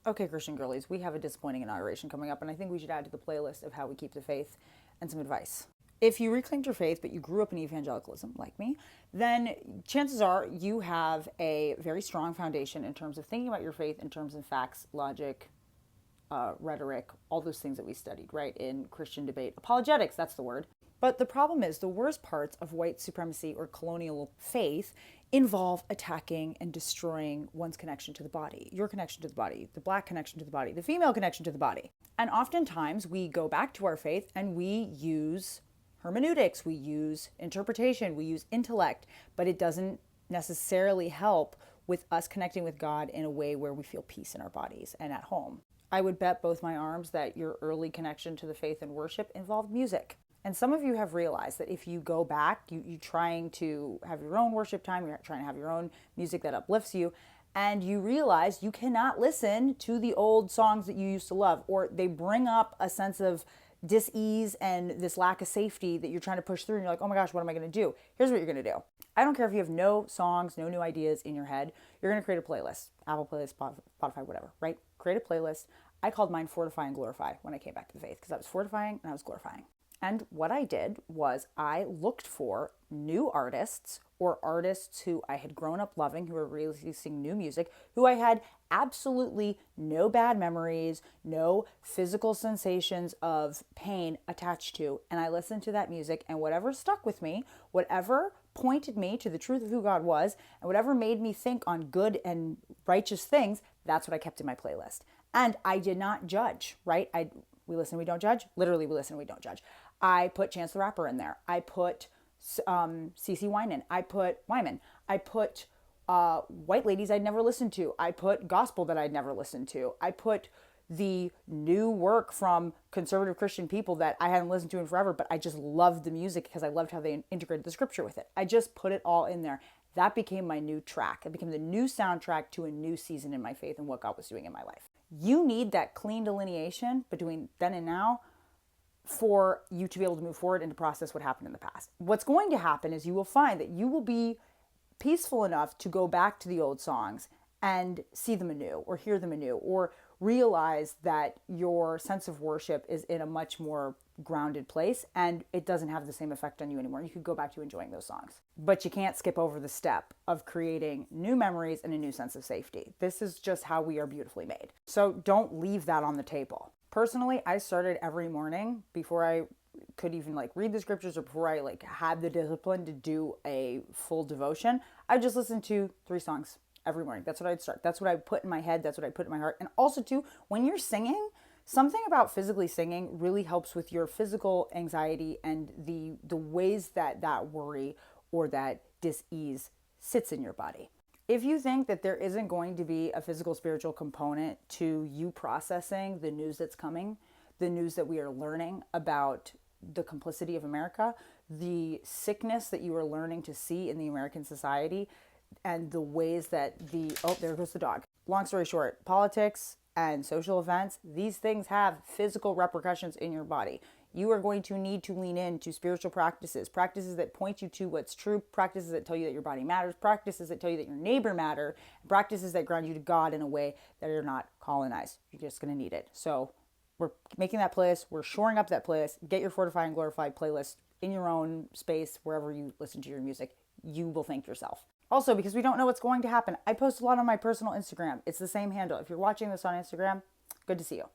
Okay, Christian girlies, we have a disappointing inauguration coming up, and I think we should add to the playlist of how we keep the faith and some advice. If you reclaimed your faith, but you grew up in evangelicalism, like me, then chances are you have a very strong foundation in terms of thinking about your faith in terms of facts, logic, rhetoric, all those things that we studied, right, in Christian debate. Apologetics, that's the word. But the problem is the worst parts of white supremacy or colonial faith involve attacking and destroying one's connection to the body, your connection to the body, the black connection to the body, the female connection to the body. And oftentimes we go back to our faith and we use hermeneutics, we use interpretation, we use intellect, but it doesn't necessarily help with us connecting with God in a way where we feel peace in our bodies and at home. I would bet both my arms that your early connection to the faith and worship involved music. And some of you have realized that if you go back, you trying to have your own worship time, you're trying to have your own music that uplifts you, and you realize you cannot listen to the old songs that you used to love, or they bring up a sense of dis-ease and this lack of safety that you're trying to push through, and you're like, oh my gosh, what am I going to do? Here's what you're going to do. I don't care if you have no songs, no new ideas in your head. You're going to create a playlist, Apple playlist, Spotify, whatever, right? Create a playlist. I called mine Fortify and Glorify when I came back to the faith because I was fortifying and I was glorifying. And what I did was I looked for new artists or artists who I had grown up loving, who were releasing new music, who I had absolutely no bad memories, no physical sensations of pain attached to. And I listened to that music, and whatever stuck with me, whatever pointed me to the truth of who God was, and whatever made me think on good and righteous things, that's what I kept in my playlist. And I did not judge, right? We listen, we don't judge. Literally, we listen, we don't judge. I put Chance the Rapper in there. I put CeCe Winan. I put Wyman. I put white ladies I'd never listened to. I put gospel that I'd never listened to. I put the new work from conservative Christian people that I hadn't listened to in forever, but I just loved the music because I loved how they integrated the scripture with it. I just put it all in there. That became my new track. It became the new soundtrack to a new season in my faith and what God was doing in my life. You need that clean delineation between then and now for you to be able to move forward and to process what happened in the past. What's going to happen is you will find that you will be peaceful enough to go back to the old songs and see them anew or hear them anew or realize that your sense of worship is in a much more grounded place and it doesn't have the same effect on you anymore. You could go back to enjoying those songs. But you can't skip over the step of creating new memories and a new sense of safety. This is just how we are beautifully made. So don't leave that on the table. Personally, I started every morning before I could even read the scriptures or before I had the discipline to do a full devotion. I just listened to 3 songs every morning. That's what I'd start. That's what I put in my head. That's what I put in my heart. And also too, when you're singing, something about physically singing really helps with your physical anxiety and the ways that worry or that dis-ease sits in your body. If you think that there isn't going to be a physical spiritual component to you processing the news that's coming, the news that we are learning about the complicity of America, the sickness that you are learning to see in the American society, and the ways that there goes the dog. Long story short, politics and social events, these things have physical repercussions in your body. You are going to need to lean into spiritual practices that point you to what's true, practices that tell you that your body matters, practices that tell you that your neighbor matters, practices that ground you to God in a way that you're not colonized. You're just going to need it. So we're making that playlist. We're shoring up that playlist. Get your Fortify and Glorify playlist in your own space, wherever you listen to your music. You will thank yourself. Also, because we don't know what's going to happen, I post a lot on my personal Instagram. It's the same handle. If you're watching this on Instagram, good to see you.